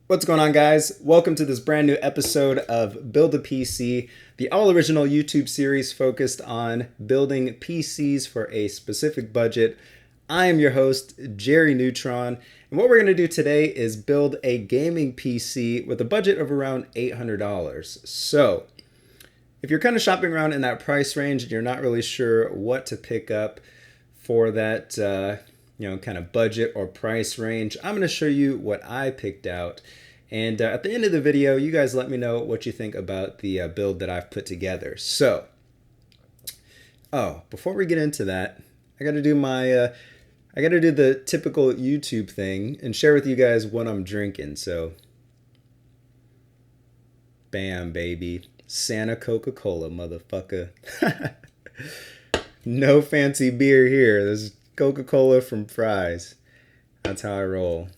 What's going on, guys? Welcome to this brand new episode of Build a PC, the all original YouTube series focused on building PCs for a specific budget. I am your host, Jerry Neutron, and what we're going to do today is build a gaming PC with a budget of around $800. So, if you're kind of shopping around in that price range and you're not really sure what to pick up for that kind of budget or price range, I'm going to show you what I picked out. And at the end of the video, you guys let me know what you think about the build that I've put together. So, before we get into that, I got to do the typical YouTube thing and share with you guys what I'm drinking. So, bam, baby. Santa Coca-Cola, motherfucker. No fancy beer here. This is Coca-Cola from Fry's. That's how I roll.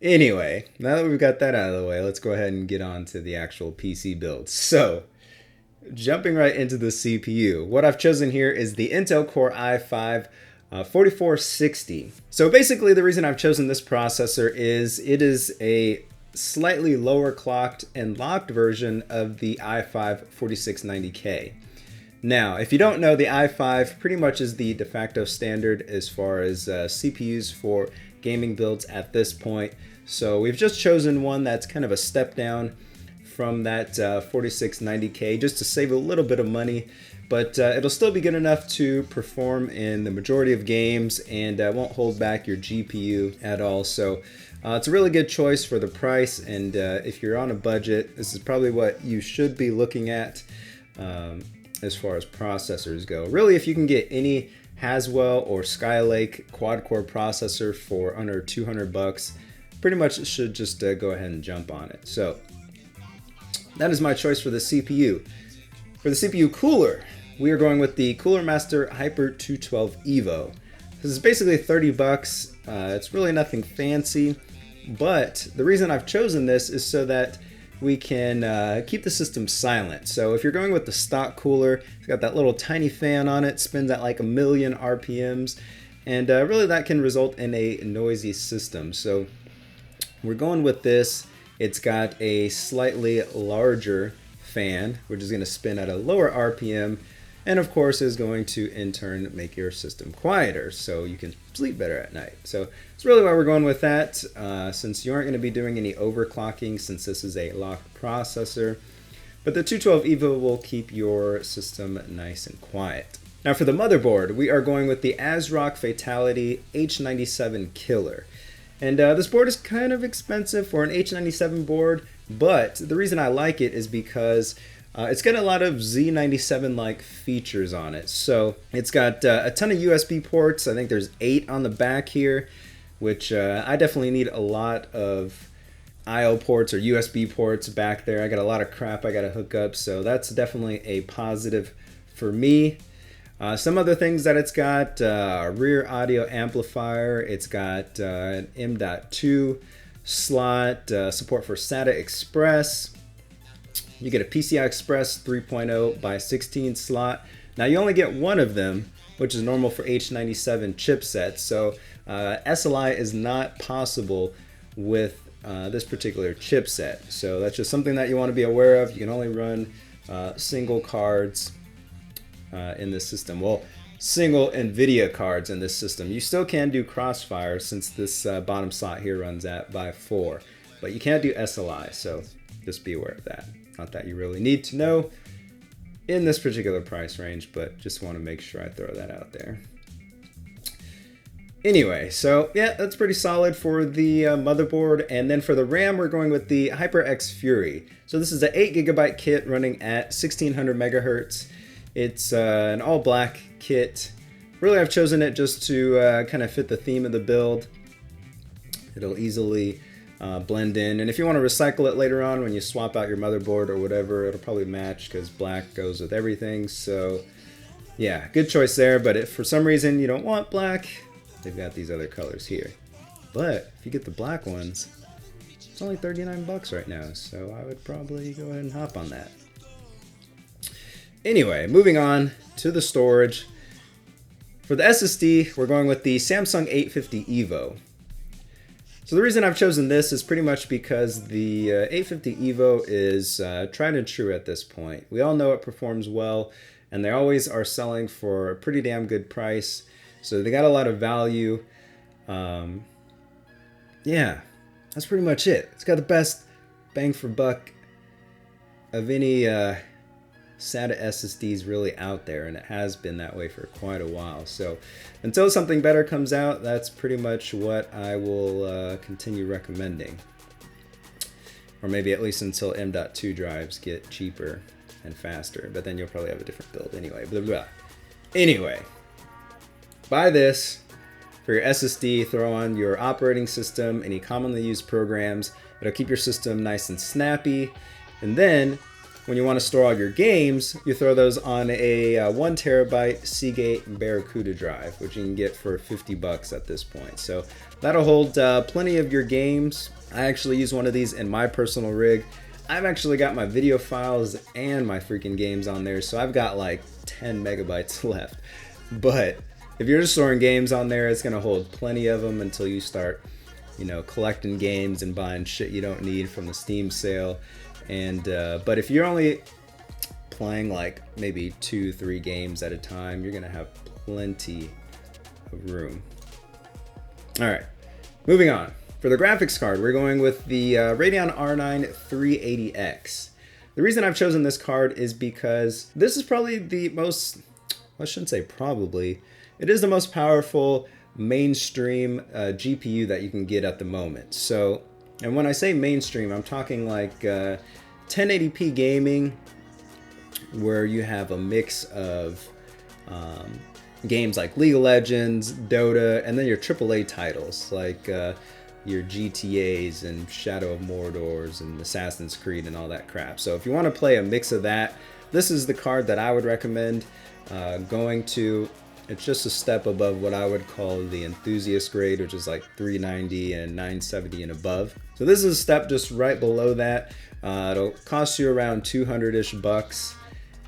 Anyway, now that we've got that out of the way, let's go ahead and get on to the actual PC build. So, jumping right into the CPU, what I've chosen here is the Intel Core i5 4460. So basically the reason I've chosen this processor is it is a slightly lower clocked and locked version of the i5 4690K. Now, if you don't know, the i5 pretty much is the de facto standard as far as CPUs for gaming builds at this point. So we've just chosen one that's kind of a step down from that 4690K just to save a little bit of money, but it'll still be good enough to perform in the majority of games and won't hold back your GPU at all. So it's a really good choice for the price, and if you're on a budget, this is probably what you should be looking at as far as processors go. Really, if you can get any Haswell or Skylake quad-core processor for under 200 bucks, pretty much should just go ahead and jump on it. So that is my choice for the CPU. For the CPU cooler, we are going with the Cooler Master Hyper 212 Evo. This is basically 30 bucks. It's really nothing fancy, but the reason I've chosen this is so that we can keep the system silent. So if you're going with the stock cooler, it's got that little tiny fan on it, spins at like 1,000,000 RPMs, and really that can result in a noisy system. So we're going with this. It's got a slightly larger fan, which is going to spin at a lower RPM, and of course is going to in turn make your system quieter so you can sleep better at night. So that's really why we're going with that, since you aren't going to be doing any overclocking since this is a locked processor. But the 212 Evo will keep your system nice and quiet. Now for the motherboard, we are going with the ASRock Fatality H97 Killer. And this board is kind of expensive for an H97 board, but the reason I like it is because it's got a lot of Z97-like features on it. So it's got a ton of USB ports. I think there's 8 on the back here, which I definitely need a lot of I/O ports or USB ports back there. I got a lot of crap I got to hook up, so that's definitely a positive for me. Some other things that it's got, a rear audio amplifier. It's got an M.2 slot, support for SATA Express. You get a PCI Express 3.0 by 16 slot. Now you only get one of them, which is normal for H97 chipsets. So SLI is not possible with this particular chipset. So that's just something that you want to be aware of. You can only run single cards in this system. Well, single NVIDIA cards in this system. You still can do Crossfire since this bottom slot here runs at by 4, but you can't do SLI, so just be aware of that. Not that you really need to know in this particular price range, but just want to make sure I throw that out there. Anyway, so yeah, that's pretty solid for the motherboard. And then for the RAM, we're going with the HyperX Fury. So this is an 8GB kit running at 1600 megahertz. It's an all black kit. Really, I've chosen it just to kind of fit the theme of the build. It'll easily blend in, and if you want to recycle it later on when you swap out your motherboard or whatever, it'll probably match because black goes with everything. So yeah, good choice there. But if for some reason you don't want black, they've got these other colors here. But if you get the black ones, it's only 39 bucks right now, so I would probably go ahead and hop on that. Anyway, moving on to the storage. For the SSD, we're going with the Samsung 850 EVO. So the reason I've chosen this is pretty much because the 850 EVO is tried and true at this point. We all know it performs well, and they always are selling for a pretty damn good price. So they got a lot of value. Yeah, that's pretty much it. It's got the best bang for buck of any SATA SSDs really out there, and it has been that way for quite a while. So until something better comes out, that's pretty much what I will continue recommending. Or maybe at least until M.2 drives get cheaper and faster, but then you'll probably have a different build anyway. Blah, blah. Anyway, buy this for your SSD, throw on your operating system, any commonly used programs. It'll keep your system nice and snappy. And then when you want to store all your games, you throw those on a 1 terabyte Seagate Barracuda drive, which you can get for $50 at this point. So that'll hold plenty of your games. I actually use one of these in my personal rig. I've actually got my video files and my freaking games on there, so I've got like 10 megabytes left. But if you're just storing games on there, it's going to hold plenty of them until you start, you know, collecting games and buying shit you don't need from the Steam sale. And but if you're only playing like maybe 2-3 games at a time, you're going to have plenty of room. All right, moving on. For the graphics card, we're going with the Radeon R9 380X. The reason I've chosen this card is because this is probably the most, I shouldn't say probably, it is the most powerful mainstream GPU that you can get at the moment. So, and when I say mainstream, I'm talking like 1080p gaming, where you have a mix of games like League of Legends, Dota, and then your AAA titles like your GTAs and Shadow of Mordors and Assassin's Creed and all that crap. So if you want to play a mix of that, this is the card that I would recommend going to. It's just a step above what I would call the enthusiast grade, which is like 390 and 970 and above. So this is a step just right below that. It'll cost you around 200-ish bucks,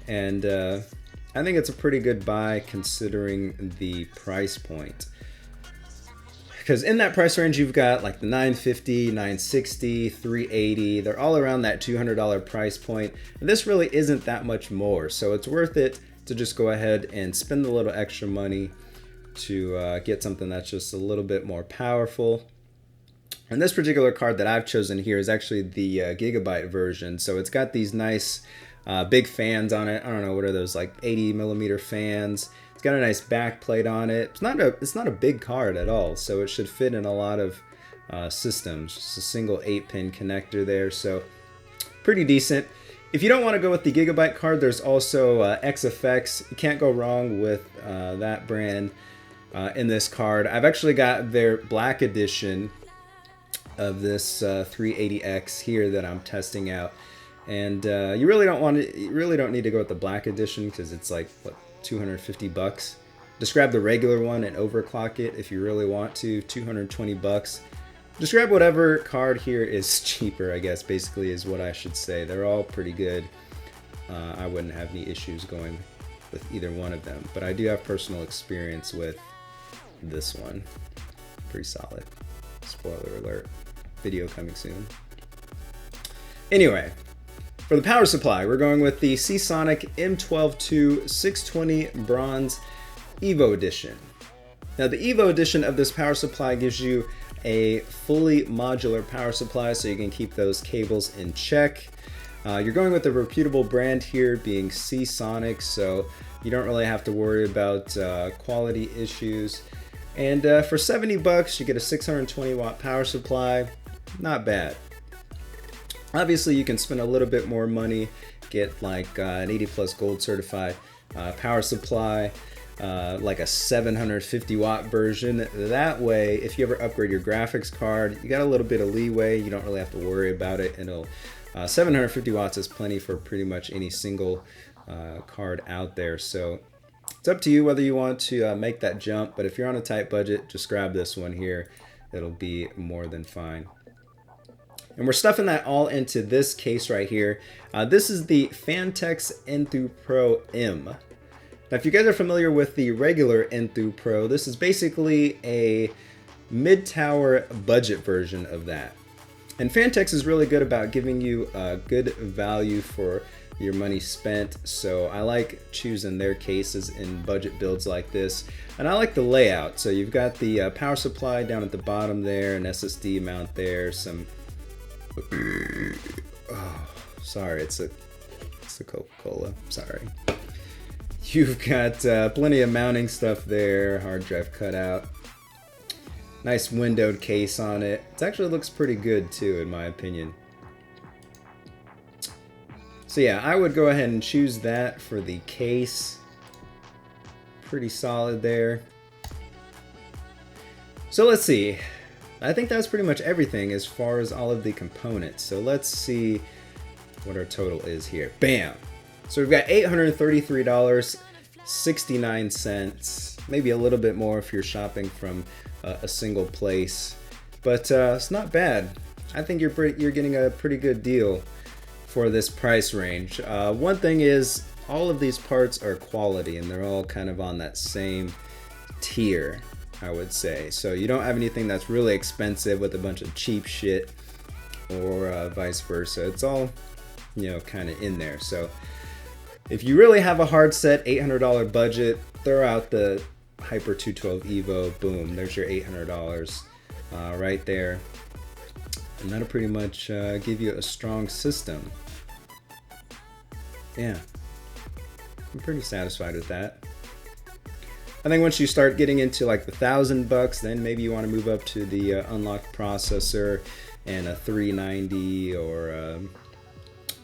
and I think it's a pretty good buy considering the price point. Because in that price range, you've got like the 950, 960, 380. They're all around that $200 price point. And this really isn't that much more, so it's worth it to just go ahead and spend a little extra money to get something that's just a little bit more powerful. And this particular card that I've chosen here is actually the Gigabyte version. So it's got these nice big fans on it. I don't know, what are those, like 80 millimeter fans. It's got a nice back plate on it. It's not a big card at all, so it should fit in a lot of systems. Just a single 8-pin connector there, so pretty decent. If you don't want to go with the Gigabyte card, there's also XFX. You can't go wrong with that brand in this card. I've actually got their black edition of this 380X here that I'm testing out, and you really don't need to go with the black edition because it's like what, 250 bucks. Just grab the regular one and overclock it if you really want to. 220 bucks. Just grab whatever card here is cheaper, I guess, basically is what I should say. They're all pretty good. I wouldn't have any issues going with either one of them, but I do have personal experience with this one. Pretty solid. Spoiler alert. Video coming soon. Anyway, for the power supply, we're going with the Seasonic M12-2 620 Bronze Evo Edition. Now, the Evo Edition of this power supply gives you a fully modular power supply, so you can keep those cables in check. You're going with a reputable brand here, being Seasonic, so you don't really have to worry about quality issues. And for 70 bucks, you get a 620 watt power supply. Not bad. Obviously, you can spend a little bit more money, get like an 80 plus gold certified power supply, like a 750 watt version. That way, if you ever upgrade your graphics card, you got a little bit of leeway. You don't really have to worry about it. And 750 watts is plenty for pretty much any single card out there. So it's up to you whether you want to make that jump. But if you're on a tight budget, just grab this one here. It'll be more than fine. And we're stuffing that all into this case right here. This is the Fantex Enthoo Pro M. Now, if you guys are familiar with the regular Enthoo Pro, this is basically a mid-tower budget version of that. And Fantex is really good about giving you a good value for your money spent, so I like choosing their cases in budget builds like this. And I like the layout. So you've got the power supply down at the bottom there, an SSD mount there, some... Oh, sorry, it's a Coca-Cola, sorry. You've got plenty of mounting stuff there, hard drive cutout. Nice windowed case on it. It actually looks pretty good too, in my opinion. So yeah, I would go ahead and choose that for the case. Pretty solid there. So let's see. I think that's pretty much everything as far as all of the components. So let's see what our total is here. Bam! So we've got $833.69. Maybe a little bit more if you're shopping from a single place. But it's not bad. I think you're getting a pretty good deal for this price range. One thing is, all of these parts are quality and they're all kind of on that same tier, I would say. So you don't have anything that's really expensive with a bunch of cheap shit, or vice versa. It's all, you know, kind of in there. So if you really have a hard set $800 budget, throw out the Hyper 212 Evo, boom, there's your $800 right there. And that'll pretty much give you a strong system. Yeah, I'm pretty satisfied with that. I think once you start getting into like the $1,000, then maybe you want to move up to the unlocked processor and a 390 or a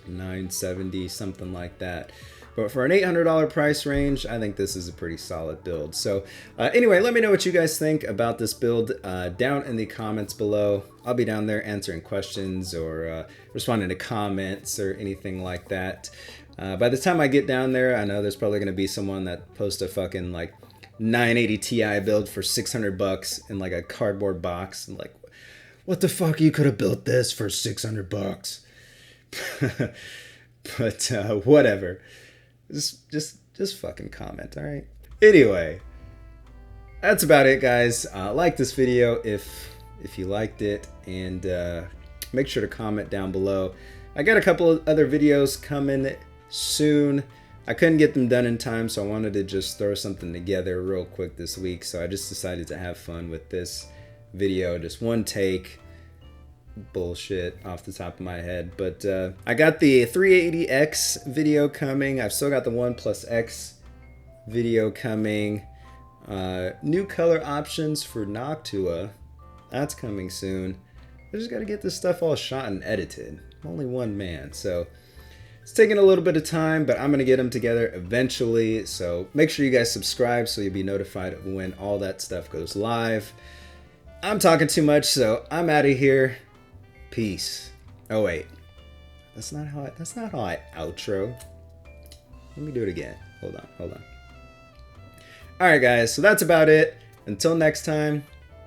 970, something like that. But for an $800 price range, I think this is a pretty solid build. So anyway, let me know what you guys think about this build down in the comments below. I'll be down there answering questions or responding to comments or anything like that. By the time I get down there, I know there's probably going to be someone that posts a fucking like 980 Ti build for $600 in like a cardboard box. And like, what the fuck? You could have built this for $600. But whatever. Just fucking comment, all right? Anyway, that's about it, guys. Like this video if you liked it, and make sure to comment down below. I got a couple of other videos coming soon. I couldn't get them done in time, so I wanted to just throw something together real quick this week. So I just decided to have fun with this video, just one take. Bullshit off the top of my head, but I got the 380X video coming. I've still got the One Plus X video coming. New color options for Noctua, that's coming soon. I just got to get this stuff all shot and edited. I'm only one man, so it's taking a little bit of time, but I'm gonna get them together eventually. So make sure you guys subscribe so you'll be notified of when all that stuff goes live. I'm talking too much, so I'm out of here. Peace. Oh wait, that's not how I outro. Let me do it again. Hold on. All right, guys. So that's about it. Until next time.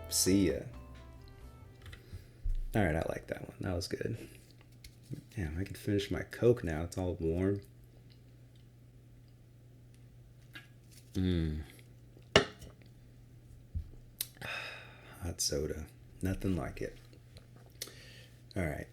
See ya. All right, I like that one. That was good. Damn, I can finish my Coke now. It's all warm. Hot soda. Nothing like it. All right.